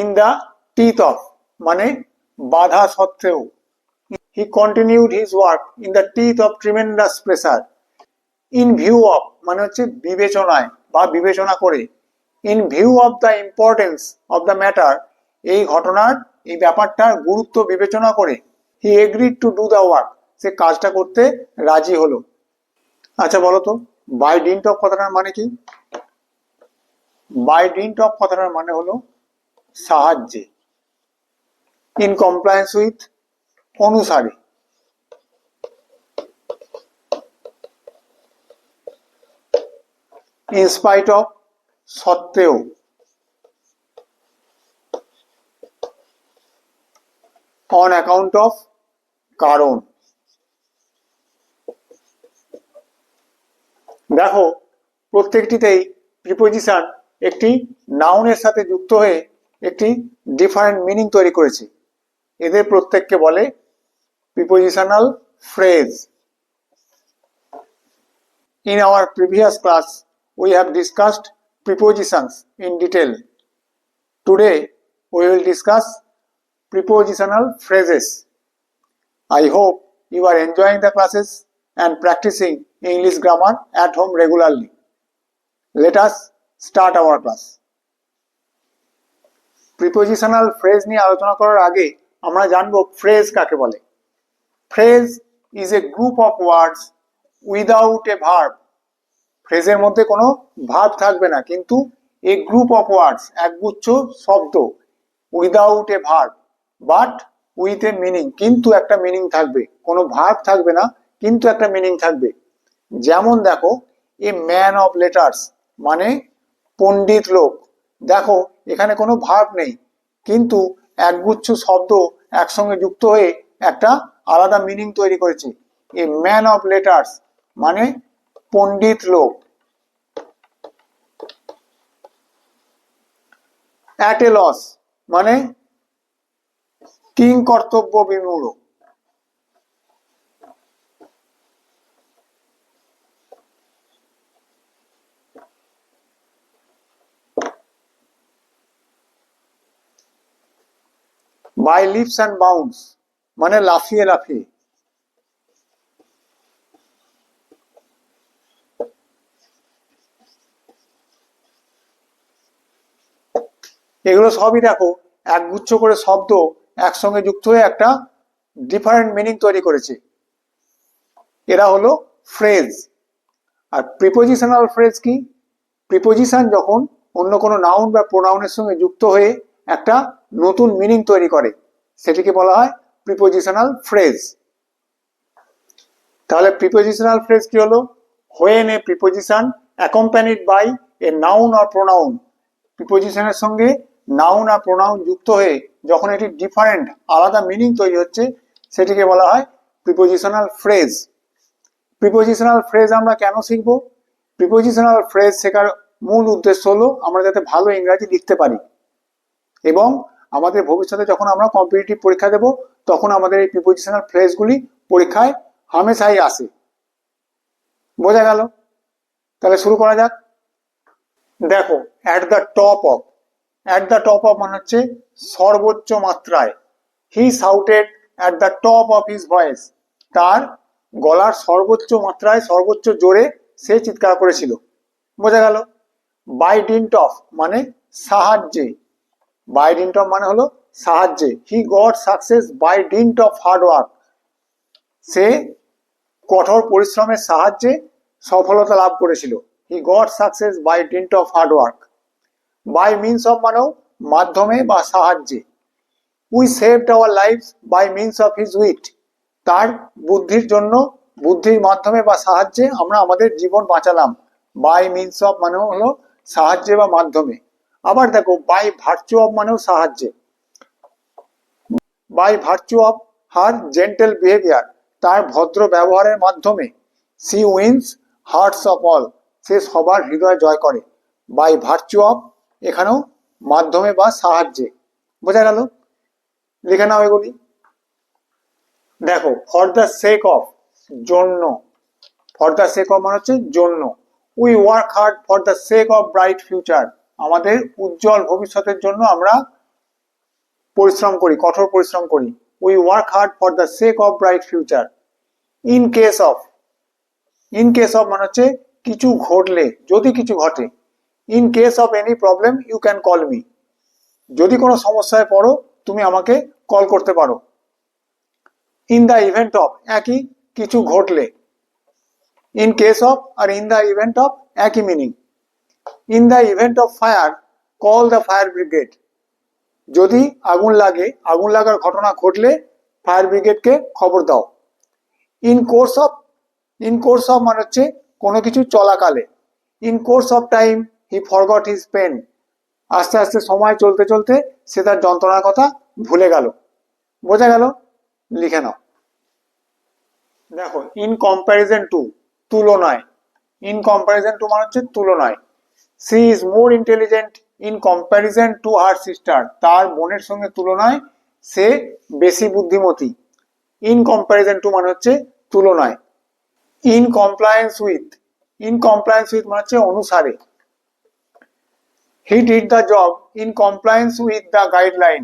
In the teeth of মানে বাধা সত্ত্বেও, he continued his work in the teeth of tremendous pressure, in view of মানে হচ্ছে বিবেচনায় বা বিবেচনা করে, in view of the importance of the matter এই ঘটনার এই ব্যাপারটার গুরুত্ব বিবেচনা করে, he agreed to do the work সে কাজটা করতে রাজি হলো। আচ্ছা বলো তো বাই ডিন্ট অফ কথাটার মানে কি? বাই ডিন্ট অফ কথাটার মানে হলো সাহায্যে, ইন কমপ্লায়েন্স উইথ অনুসারে, ইন স্পাইট অফ সত্ত্বেও, অন অ্যাকাউন্ট অফ কারণ। দেখো প্রত্যেকটিতেই প্রিপোজিশন একটি নাউনের সাথে যুক্ত হয়ে একটি ডিফারেন্ট মিনিং তৈরি করেছে। এদের প্রত্যেককে বলে prepositional phrase. In our previous class, we have discussed prepositions in detail. Today, we will discuss prepositional phrases. I hope you are enjoying the classes and practicing English grammar at home regularly. Let us start our class. Prepositional phrase নিয়ে আলোচনা করার আগে আমরা জানবো phrase কাকে বলে। Phrase is a group of words without a verb. ফ্রেজের মধ্যে কোনো ভার্ব থাকবে না, কিন্তু এ গ্রুপ অফ ওয়ার্ডস একগুচ্ছ শব্দ, without a verb but with a meaning কিন্তু একটা মিনিং থাকবে, কোনো ভার্ব থাকবে না কিন্তু একটা মিনিং থাকবে। যেমন দেখো এ ম্যান অফ লেটার্স মানে পণ্ডিত লোক, দেখো এখানে কোনো ভার্ব নেই কিন্তু একগুচ্ছ শব্দ একসঙ্গে যুক্ত হয়ে একটা আলাদা মিনিং তৈরি করেছে। এ ম্যান অফ লেটার্স মানে পণ্ডিত লোক। অ্যাট এ লস মানে কিং কর্তব্য বিমূঢ়। বাই লিপস অ্যান্ড বাউন্ডস মানে লাফিয়ে লাফিয়ে। এগুলো সবই দেখো একগুচ্ছ করে শব্দ একসঙ্গে যুক্ত হয়ে একটা ডিফারেন্ট মিনিং তৈরি করেছে। এরা হলো ফ্রেজ। আর প্রিপোজিশনাল ফ্রেজ কি? প্রিপোজিশন যখন অন্য কোনো নাউন বা প্রোনাউনের সঙ্গে যুক্ত হয়ে একটা নতুন মিনিং তৈরি করে সেটিকে বলা হয় প্রিপোজিশনাল ফ্রেজ। তাহলে প্রিপোজিশনাল ফ্রেজ কি হলো? When a preposition accompanied by a noun or pronoun, প্রিপোজিশনের সঙ্গে নাউন আর প্রোনাউন যুক্ত হয়ে যখন এটি ডিফারেন্ট আলাদা মিনিং তৈরি হচ্ছে সেটিকে বলা হয় প্রিপোজিশনাল ফ্রেজ। প্রিপোজিশনাল ফ্রেজ আমরা কেন শিখব? প্রিপোজিশনাল ফ্রেজ শেখার মূল উদ্দেশ্য হলো আমরা যাতে ভালো ইংরাজি লিখতে পারি এবং আমাদের ভবিষ্যতে যখন আমরা কম্পিটিটিভ পরীক্ষা দেব তখন আমাদের এই প্রিপোজিশনাল ফ্রেজগুলি পরীক্ষায় হামেশাই আসে। বোঝা গেল? তাহলে শুরু করা যাক। দেখো at the top of, at the top of মানে হচ্ছে সর্বোচ্চ মাত্রায়। He shouted at the top of his voice, তার গলার সর্বোচ্চ মাত্রায় সর্বোচ্চ জোরে সে চিৎকার করেছিল। বোঝা গেল? বাই ডিন্ট অফ মানে সাহায্যে, বাই ডিন্ট অফ মানে হলো সাহায্যে। He got success by dint of hard work, সে কঠোর পরিশ্রমের সাহায্যে সফলতা লাভ করেছিল। He got success by dint of hard work. By means of মানেও মাধ্যমে বা সাহায্যে। We saved our life by means of his wit, তার বুদ্ধির জন্য বুদ্ধির মাধ্যমে বা সাহায্যে আমরা আমাদের জীবন বাঁচালাম। বাই মিনস অফ মানেও হলো সাহায্যে বা মাধ্যমে। আবার দেখো বাই ভার্চু অফ মানেও সাহায্যে। By virtue of her gentle behaviour, তার ভদ্র ব্যবহারের মাধ্যমে। She wins hearts of all, সে সবার হৃদয় জয় করে। বাই ভার্চু অফ এখানেও মাধ্যমে বা সাহায্যে। বোঝা গেল? লিখে নাও এগুলি। দেখো ফর দ্য সেক অফ জন্য, ফর দ্য সেক অফ মানে হচ্ছে জন্য। We work hard for the sake of bright future, আমাদের উজ্জ্বল ভবিষ্যতের জন্য আমরা পরিশ্রম করি, কঠোর পরিশ্রম করি। We work hard for the sake of bright future. In case of, in case of মানে হচ্ছে কিছু ঘটলে, যদি কিছু ঘটে। In case of any problem you can call me, যদি কোনো সমস্যায় পড়ো তুমি আমাকে কল করতে পারো। ইন দ্য ইভেন্ট অফ, একই, কিছু ঘটলে। ইন কেস অফ আর ইন দ্য ইভেন্ট অফ একই মিনিং। In the event of fire call the fire brigade, যদি আগুন লাগে, আগুন লাগার ঘটনা ঘটলে ফায়ার ব্রিগেডকে খবর দাও। In course of, in course of মানে হচ্ছে কোনো কিছু চলাকালে। In course of time he forgot his pen, আস্তে আস্তে সময় চলতে চলতে সে তার যন্ত্রণার কথা ভুলে গেল। বোঝা গেল? লিখে নাও। দেখো, ইন কম্প্যারিজন টু, তুলনায়। ইন কম্প্যারিজন টু মানে হচ্ছে তুলনায়। She is more intelligent in comparison to her sister, তার বোনের সঙ্গে তুলনায় সে বেশি বুদ্ধিমতী। ইন কম্প্যারিজন টু মানে হচ্ছে তুলনায়। In compliance with, in compliance with মানে হচ্ছে অনুসারে। হি did the job in compliance with the guideline,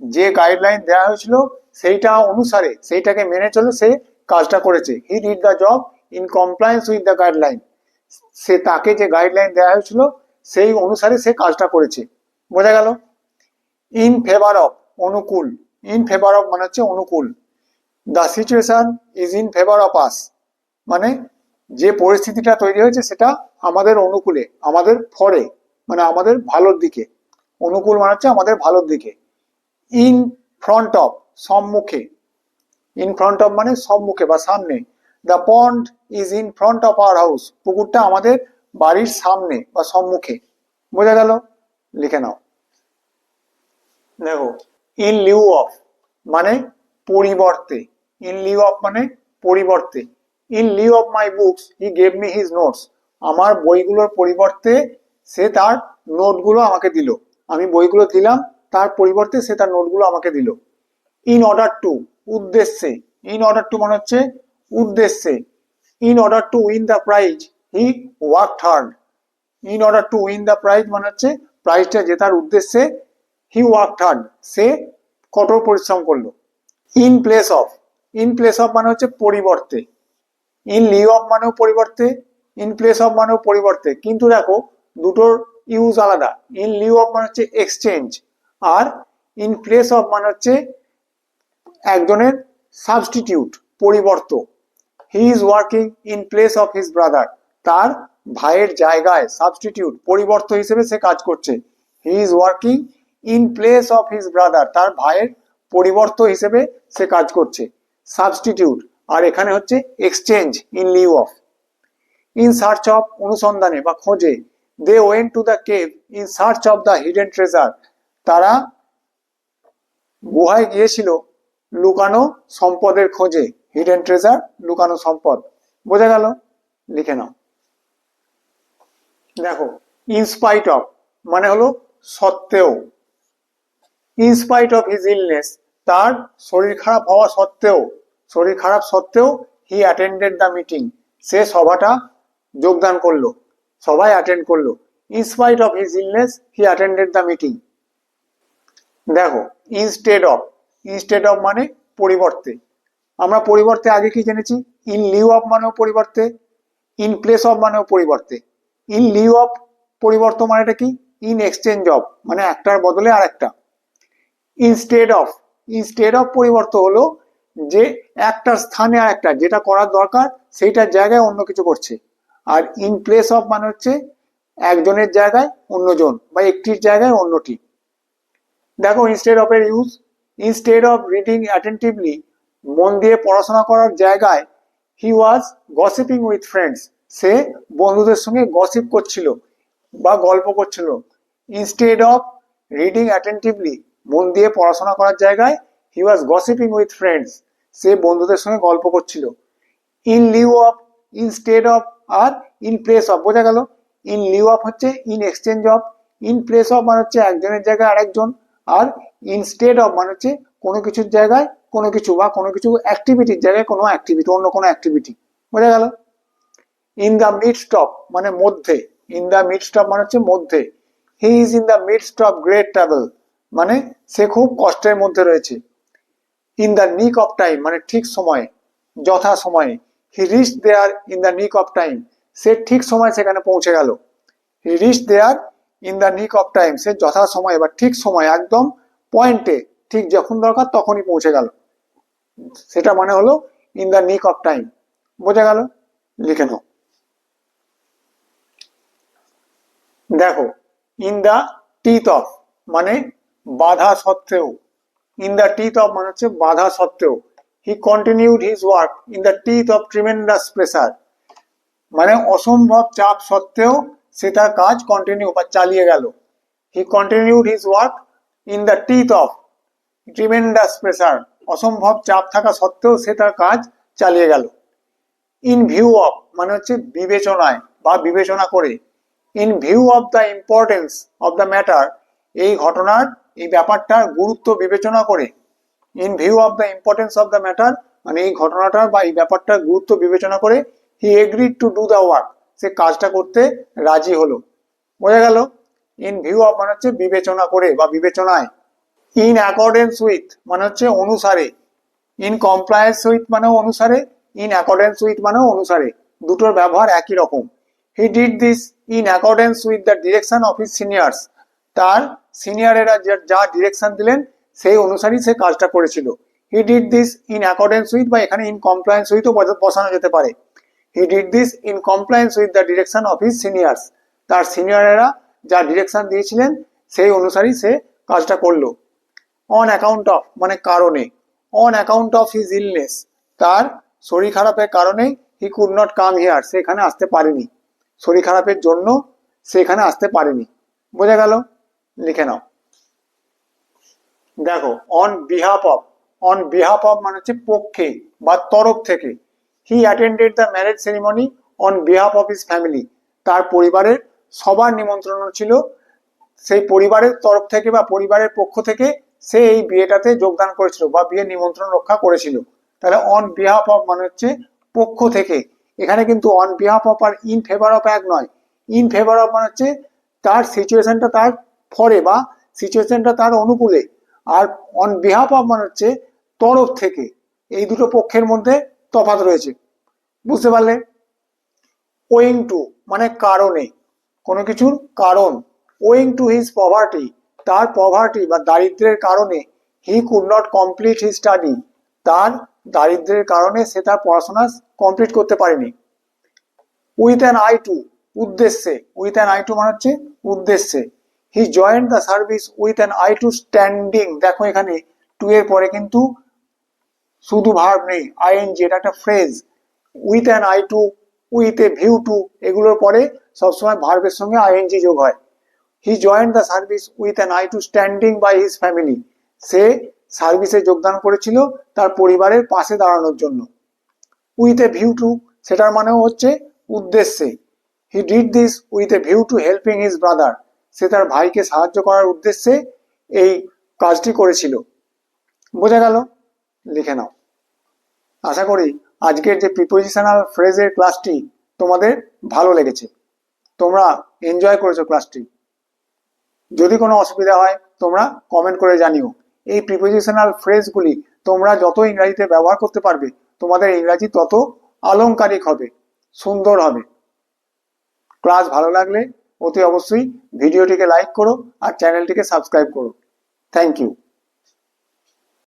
যে গাইডলাইন দেওয়া হয়েছিল সেইটা অনুসারে, সেইটাকে মেনে চলে সে কাজটা করেছে। He did the job in compliance with the guideline, সে তাকে যে গাইডলাইন দেওয়া হয়েছিল সেই অনুসারে সে কাজটা করেছে। বোঝা গেল? ইন ফেভার অফ, অনুকূল। ইন ফেভার অফ মানে হচ্ছে অনুকূল। The situation is in favour of us, মানে যে পরিস্থিতিটা তৈরি হয়েছে সেটা আমাদের অনুকূলে, আমাদের ফরে, মানে আমাদের ভালোর দিকে। অনুকূল মানে হচ্ছে আমাদের ভালোর দিকে। ইন ফ্রন্ট অফ, সম্মুখে। ইন ফ্রন্ট অফ মানে সম্মুখে বা সামনে। The pond is in front of our house, পুকুরটা আমাদের বাড়ির সামনে বা সম্মুখে। বোঝা গেল? লিখে নাও। দেখো, ইন লিউ অফ মানে পরিবর্তে। ইন লিউ অফ মানে পরিবর্তে। In lieu of my books he gave me his notes, আমার বইগুলোর পরিবর্তে সে তার নোটগুলো আমাকে দিল। আমি বইগুলো দিলাম, তার পরিবর্তে সে তার নোটগুলো আমাকে দিল। ইন অর্ডার টু, উদ্দেশ্যে। ইন অর্ডার টু মানে হচ্ছে উদ্দেশ্যে। In order to win the prize he worked hard, in order to win the prize মানে হচ্ছে প্রাইজটা জেতার উদ্দেশ্যে হি ওয়ার্কড হার্ড, সে কঠোর পরিশ্রম করলো। In place of, in place of মানে হচ্ছে পরিবর্তে। ইন লিউ অফ মানেও পরিবর্তে, ইন প্লেস অফ মানেও পরিবর্তে, কিন্তু দেখো দুটোর ইউজ আলাদা। ইন লিউ অফ মানে হচ্ছে এক্সচেঞ্জ, আর ইন প্লেস অফ মানে হচ্ছে একজনের সাবস্টিটিউট, পরিবর্ত। He is working in place of his brother, তার ভাইয়ের জায়গায় সাবস্টিটিউট, পরিবর্ত হিসেবে সে কাজ করছে। He is working in place of his brother, তার ভাইয়ের পরিবর্ত হিসেবে সে কাজ করছে, সাবস্টিটিউট। আর এখানে হচ্ছে exchange, in lieu of. In search of অনুসন্ধানে বা খোঁজে। They went to the cave in search of the hidden treasure, তারা গুহায় গিয়েছিল লুকানো সম্পদের খোঁজে। হিডেন ট্রেজার, লুকানো সম্পদ। বোঝা গেল? লিখে নাও। দেখো, ইনস্পাইট অফ মানে হলো সত্ত্বেও। ইনস্পাইট অফ হিজ ইলনেস, তার শরীর খারাপ হওয়া সত্ত্বেও, শরীর খারাপ সত্ত্বেও হি অ্যাটেন্ডেড দ্য মিটিং, সে সভাটা যোগদান করলো, সবাই অ্যাটেন্ড করলো। In spite of his illness he attended the meeting. দেখো, ইনস্টেড অফ, ইনস্টেড অফ মানে পরিবর্তে। আমরা পরিবর্তে আগে কি জেনেছি? ইন লিউ অফ মানেও পরিবর্তে, ইন প্লেস অফ মানেও পরিবর্তে। ইন লিউ অফ পরিবর্তন মানেটা কি? ইন এক্সচেঞ্জ অফ মানে একটার বদলে আর একটা। ইনস্টেড অফ, ইনস্টেড অফ পরিবর্তন হলো যে একটার স্থানে আর একটা, যেটা করার দরকার সেইটার জায়গায় অন্য কিছু করছে। আর ইন প্লেস অফ মানে হচ্ছে একজনের জায়গায় অন্যজন বা একটির জায়গায় অন্যটি। দেখো, ইনস্টেড অফ এর use. Instead of reading attentively, মন দিয়ে পড়াশোনা করার জায়গায় he was gossiping with friends, সে বন্ধুদের সঙ্গে গসিপ করছিল বা গল্প করছিল। ইনস্টেড অফ রিডিং অ্যাটেন্টিভলি, মন দিয়ে পড়াশোনা করার জায়গায় he was gossiping with friends, সে বন্ধুদের সঙ্গে গল্প করছিল। In lieu of, instead of আর ইন প্লেস অফ। বোঝা গেল? ইন লিউ অফ হচ্ছে in exchange of, in place of মানে হচ্ছে একজনের জায়গায় আরেকজন, আর ইনস্টেড অফ মানে হচ্ছে কোনো কিছুর জায়গায় কোনো কিছু বা কোনো কিছু অ্যাক্টিভিটির জায়গায় কোনো অ্যাক্টিভিটি, অন্য কোনো অ্যাক্টিভিটি। বোঝা গেল? ইন দ্য মিডস্ট অফ মানে মধ্যে, ইন দ্য মিডস্ট অফ মানে হচ্ছে মধ্যে। He is in the midst of great travail, মানে সে খুব কষ্টের মধ্যে রয়েছে। In the nick of time মানে ঠিক সময়ে, যথা সময়ে। He reach there in the nick of time, সে ঠিক সময় সেখানে পৌঁছে গেল। He reach there in the nick of time, সে যথা সময়ে বা ঠিক সময়, একদম পয়েন্টে, ঠিক যখন দরকার তখনই পৌঁছে গেল। সেটা মানে হলো in the nick of time. বোঝা গেল? লিখে নাও। দেখো, ইন দ্য টিথ অফ মানে বাধা সত্ত্বেও। ইন দ্য টিথ অফ মানে হচ্ছে বাধা সত্ত্বেও। He continued his work in the teeth of tremendous pressure, মানে অসম্ভব চাপ সত্ত্বেও সে তার কাজ কন্টিনিউ বা চালিয়ে গেল। হি continued his work in the teeth of tremendous pressure, অসম্ভব চাপ থাকা সত্ত্বেও সে তার কাজ চালিয়ে গেল। ইন ভিউ অফ মানে হচ্ছে বিবেচনায় বা বিবেচনা করে। In view of the importance of the matter, এই ঘটনার, এই ব্যাপারটার গুরুত্ব বিবেচনা করে। In view of the importance of the matter মানে এই ঘটনাটার বা এই ব্যাপারটার গুরুত্ব বিবেচনা করে he agreed to do the work, সে কাজটা করতে রাজি হলো। বোঝা গেল? ইন ভিউ অফ মানে হচ্ছে বিবেচনা করে বা বিবেচনায়। ইন অ্যাকর্ডেন্স উইথ মানে হচ্ছে অনুসারে। ইন কমপ্লায়েন্স উইথ মানেও অনুসারে, ইন অ্যাকর্ডেন্স উইথ মানেও অনুসারে, দুটোর ব্যবহার একই রকম। হি did this in accordance with the direction of his seniors, তার সিনিয়রেরা যা ডিরেকশন দিলেন সেই অনুসারেই সে কাজটা করেছিল। হি did this in accordance with বা এখানে ইন কমপ্লায়েন্স উইথও বসানো যেতে পারে। হি did this in compliance with the direction of his seniors, তার সিনিয়রেরা যা ডিরেকশন দিয়েছিলেন সেই অনুসারেই সে কাজটা করলো। অন অ্যাকাউন্ট অফ মানে কারণে। On account of his illness, তার শরীর খারাপের কারণে he could not come here, সে এখানে আসতে পারেনি। শরীর খারাপের জন্য সে এখানে আসতে পারেনি। বোঝা গেল? লিখে নাও। দেখো, on behalf of, on behalf of মানে হচ্ছে পক্ষে বা তরফ থেকে। হি attended the marriage ceremony on behalf of his family, তার পরিবারের সবার নিমন্ত্রণ ছিল, সেই পরিবারের তরফ থেকে বা পরিবারের পক্ষ থেকে সে এই বিয়েটাতে যোগদান করেছিল বা বিয়ের নিমন্ত্রণ রক্ষা করেছিল। তাহলে অন বিহাফ অফ মানে হচ্ছে পক্ষ থেকে। এখানে কিন্তু অন বিহাফ অফ আর ইন ফেভার অফ এক নয়। ইন ফেভার অফ মানে হচ্ছে তার সিচুয়েশনটা তার ফরে বা সিচুয়েশনটা তার অনুকূলে, আর অন বিহাফ অফ মানে হচ্ছে তরফ থেকে। এই দুটো পক্ষের মধ্যে তফাৎ রয়েছে। বুঝতে পারলে? ওয়িং টু মানে কারণে, কোনো কিছুর কারণ। ওয়িং টু হিজ পভার্টি, তার পভার্টি বা দারিদ্রের কারণে। He could not complete his study, তার দারিদ্রের কারণে সে তার পড়াশোনা কমপ্লিট করতে পারেনি। উইথ অ্যান আই টু উদ্দেশ্যে, উইথ অ্যান আই টু মানে হচ্ছে উদ্দেশ্যে। He joined the service with an eye to standing, দেখো এখানে টু এর পরে কিন্তু শুধু ভার্ব নেই, আইএনজি, এটা একটা phrase. With an eye to, with a view to, এগুলোর পরে সবসময় ভার্বের সঙ্গে আইএনজি যোগ হয়। He joined the service with an eye to standing by his family, সে সার্ভিসে যোগদান করেছিল তার পরিবারের পাশে দাঁড়ানোর জন্য। উইথ এ ভিউ টু সেটার মানেও হচ্ছে উদ্দেশ্যে। He did this with a view to helping his brother, সে তার ভাইকে সাহায্য করার উদ্দেশ্যে এই কাজটি করেছিল। বোঝা গেল? লিখে নাও। আশা করি আজকের যে প্রিপোজিশনাল ফ্রেজের ক্লাসটি তোমাদের ভালো লেগেছে, তোমরা এনজয় করেছো ক্লাসটি। যদি কোনো অসুবিধা হয় তোমরা কমেন্ট করে জানিও। এই প্রিপোজিশনাল ফ্রেজগুলি তোমরা যত ইংরাজিতে ব্যবহার করতে পারবে তোমাদের ইংরাজি তত আলংকারিক হবে, সুন্দর হবে। ক্লাস ভালো লাগলে অতি অবশ্যই ভিডিওটিকে লাইক করো আর চ্যানেলটিকে সাবস্ক্রাইব করো। Thank you.